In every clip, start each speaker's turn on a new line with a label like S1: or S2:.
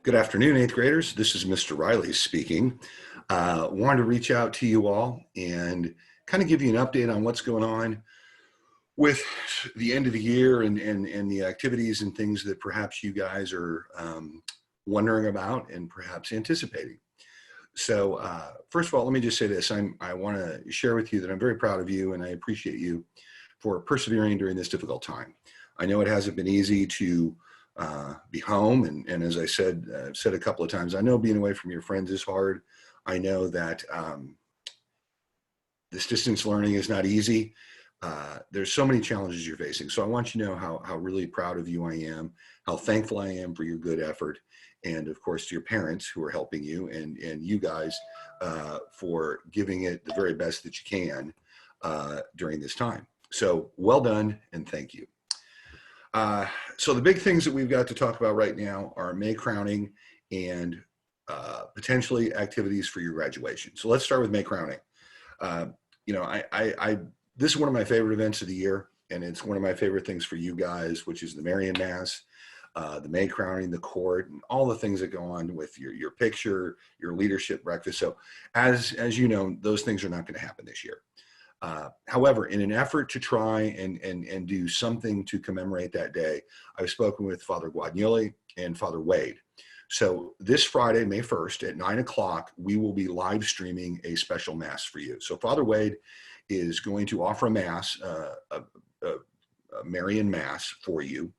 S1: Good afternoon, eighth graders. This is Mr. Riley speaking. Wanted to reach out to you all and kind of give you an update on what's going on with the end of the year and the activities and things that perhaps you guys are wondering about and perhaps anticipating. So first of all, let me just say this. I want to share with you that I'm very proud of you and I appreciate you for persevering during this difficult time. I know it hasn't been easy to be home. And as I said, I've said a couple of times, I know being away from your friends is hard. I know that this distance learning is not easy. There's so many challenges you're facing. So I want you to know how really proud of you I am, how thankful I am for your good effort. And of course, to your parents who are helping you and you guys for giving it the very best that you can during this time. So well done and thank you. So the big things that we've got to talk about right now are May crowning and potentially activities for your graduation. So let's start with May crowning. You know, this is one of my favorite events of the year, and it's one of my favorite things for you guys, which is the Marian Mass, the May crowning, the court, and all the things that go on with your picture, your leadership breakfast. So as you know, those things are not going to happen this year. However, in an effort to try and do something to commemorate that day, I've spoken with Father Guadagnoli and Father Wade. So this Friday, May 1st at 9 o'clock, we will be live streaming a special Mass for you. So Father Wade is going to offer a Mass, a Marian Mass for you.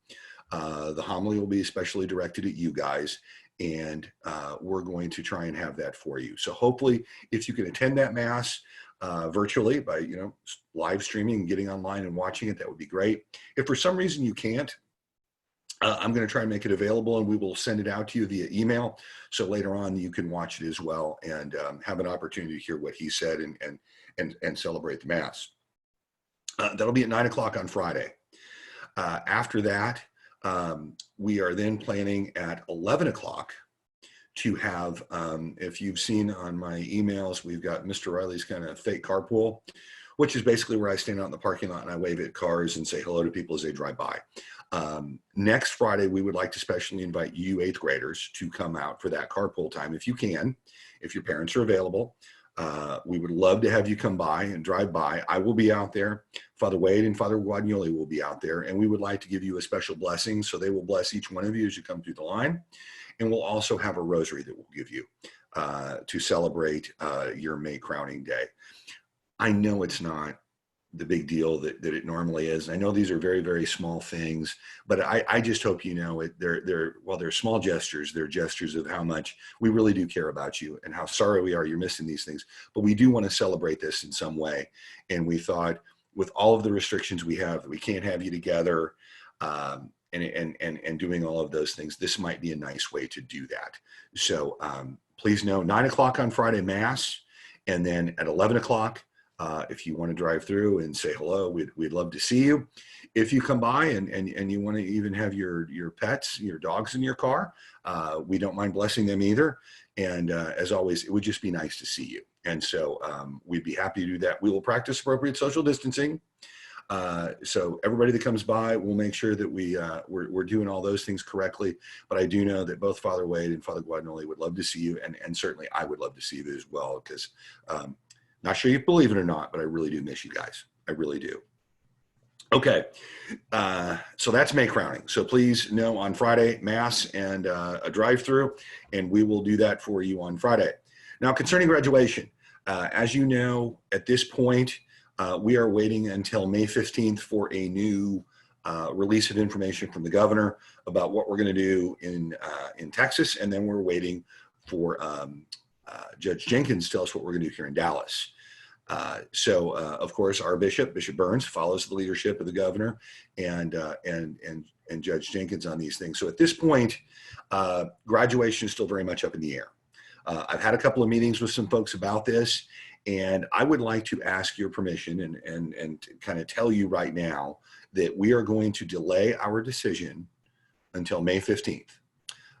S1: The homily will be especially directed at you guys, and we're going to try and have that for you. So hopefully, if you can attend that Mass, virtually by live streaming and getting online and watching it, that would be great. If for some reason you can't, I'm going to try and make it available, and we will send it out to you via email. So later on, you can watch it as well and have an opportunity to hear what he said and celebrate the Mass. That'll be at 9 o'clock on Friday. After that, we are then planning at 11 o'clock to have, if you've seen on my emails, we've got Mr. Riley's kind of fake carpool, which is basically where I stand out in the parking lot and I wave at cars and say hello to people as they drive by. Next Friday, we would like to specially invite you eighth graders to come out for that carpool time if you can, if your parents are available. We would love to have you come by and drive by. I will be out there. Father Wade and Father Guadagnoli will be out there, and we would like to give you a special blessing. So they will bless each one of you as you come through the line. And we'll also have a rosary that we'll give you to celebrate your May crowning day. I know it's not the big deal that it normally is. I know these are very, very small things, but I just hope you know it. They're small gestures. They're gestures of how much we really do care about you and how sorry we are you're missing these things. But we do want to celebrate this in some way. And we thought with all of the restrictions we have, we can't have you together. And doing all of those things, this might be a nice way to do that. So please know 9 o'clock on Friday Mass, and then at 11 o'clock, if you want to drive through and say hello, we'd love to see you. If you come by and you want to even have your pets, your dogs in your car, we don't mind blessing them either. And as always, it would just be nice to see you. And so we'd be happy to do that. We will practice appropriate social distancing. So everybody that comes by, we'll make sure that we're doing all those things correctly. But I do know that both Father Wade and Father Guadagnoli would love to see you, and certainly I would love to see you as well, because not sure you believe it or not, but I really do miss you guys. I really do. Okay, so that's May crowning. So please know on Friday, Mass and a drive-through, and we will do that for you on Friday. Now, concerning graduation, as you know, at this point, we are waiting until May 15th for a new release of information from the governor about what we're going to do in Texas, and then we're waiting for Judge Jenkins to tell us what we're going to do here in Dallas. Of course, our Bishop Burns, follows the leadership of the governor and Judge Jenkins on these things. So at this point, graduation is still very much up in the air. I've had a couple of meetings with some folks about this, and I would like to ask your permission and kind of tell you right now that we are going to delay our decision until May 15th.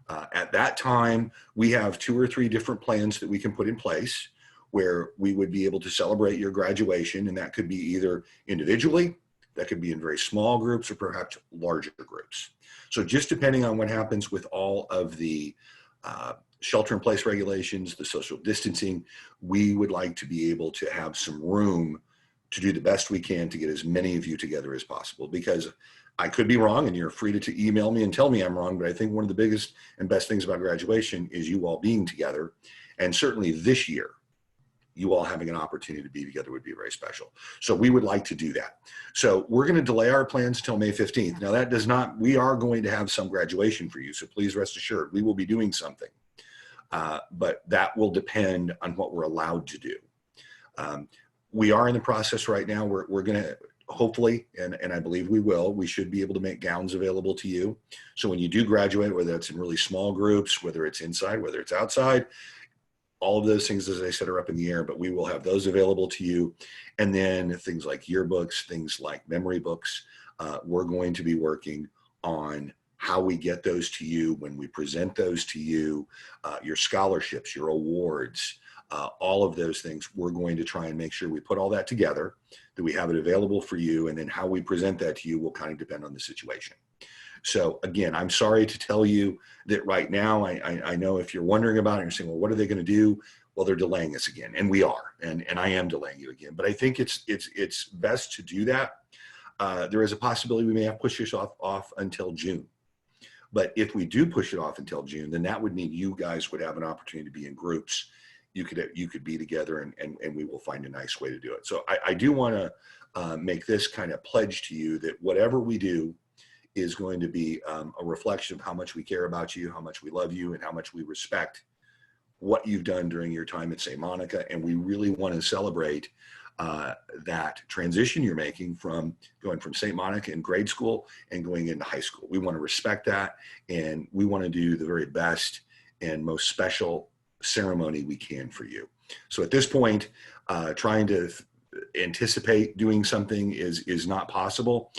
S1: At that time, we have 2 or 3 different plans that we can put in place where we would be able to celebrate your graduation, and that could be either individually, that could be in very small groups, or perhaps larger groups. So just depending on what happens with all of the shelter-in-place regulations, the social distancing. We would like to be able to have some room to do the best we can to get as many of you together as possible, because I could be wrong, and you're free to email me and tell me I'm wrong, but I think one of the biggest and best things about graduation is you all being together. And certainly this year, you all having an opportunity to be together would be very special. So we would like to do that. So we're going to delay our plans till May 15th. Now that does not, we are going to have some graduation for you. So please rest assured, we will be doing something. But that will depend on what we're allowed to do. We are in the process right now. We're going to hopefully, and I believe we should be able to make gowns available to you. So when you do graduate, whether it's in really small groups, whether it's inside, whether it's outside, all of those things, as I said, are up in the air, but we will have those available to you. And then things like yearbooks, things like memory books, we're going to be working on how we get those to you, when we present those to you, your scholarships, your awards, all of those things. We're going to try and make sure we put all that together, that we have it available for you, and then how we present that to you will kind of depend on the situation. So again, I'm sorry to tell you that right now, I know if you're wondering about it, you're saying, well, what are they going to do? Well, they're delaying us again, and we are, and I am delaying you again. But I think it's best to do that. There is a possibility we may have to push this off until June. But if we do push it off until June, then that would mean you guys would have an opportunity to be in groups. You could be together, and we will find a nice way to do it. So I do want to make this kind of pledge to you that whatever we do is going to be a reflection of how much we care about you, how much we love you, and how much we respect what you've done during your time at St. Monica. And we really want to celebrate that transition you're making from going from St. Monica in grade school and going into high school. We want to respect that, and we want to do the very best and most special ceremony we can for you. So at this point, trying to anticipate doing something is not possible.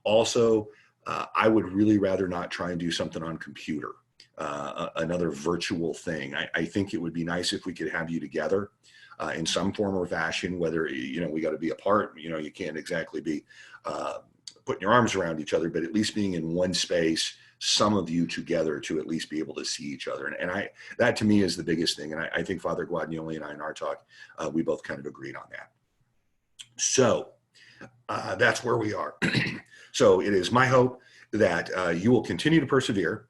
S1: Also, I would really rather not try and do something on computer, another virtual thing. I think it would be nice if we could have you together in some form or fashion, whether, we got to be apart, you can't exactly be putting your arms around each other, but at least being in one space, some of you together to at least be able to see each other. And that to me is the biggest thing. And I think Father Guadagnoli and I in our talk, we both kind of agreed on that. So that's where we are. So it is my hope that you will continue to persevere.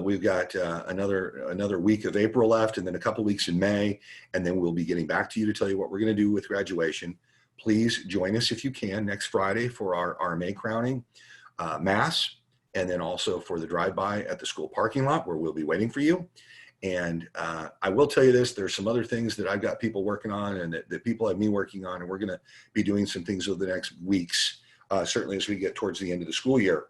S1: We've got another week of April left, and then a couple weeks in May, and then we'll be getting back to you to tell you what we're going to do with graduation. Please join us if you can next Friday for our May crowning Mass, and then also for the drive-by at the school parking lot where we'll be waiting for you. And I will tell you this, there's some other things that I've got people working on, and that people have me working on, and we're going to be doing some things over the next weeks, certainly as we get towards the end of the school year,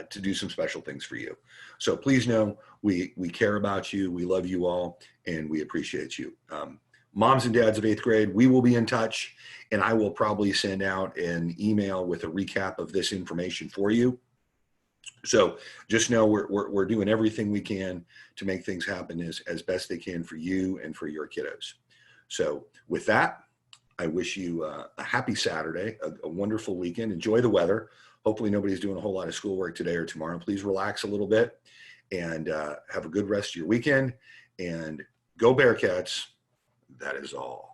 S1: to do some special things for you. So please know we care about you, we love you all, and we appreciate you. Moms and dads of 8th grade, we will be in touch, and I will probably send out an email with a recap of this information for you. So just know we're doing everything we can to make things happen as best they can for you and for your kiddos. So with that, I wish you a happy Saturday, a wonderful weekend. Enjoy the weather. Hopefully nobody's doing a whole lot of schoolwork today or tomorrow. Please relax a little bit and have a good rest of your weekend. And go Bearcats. That is all.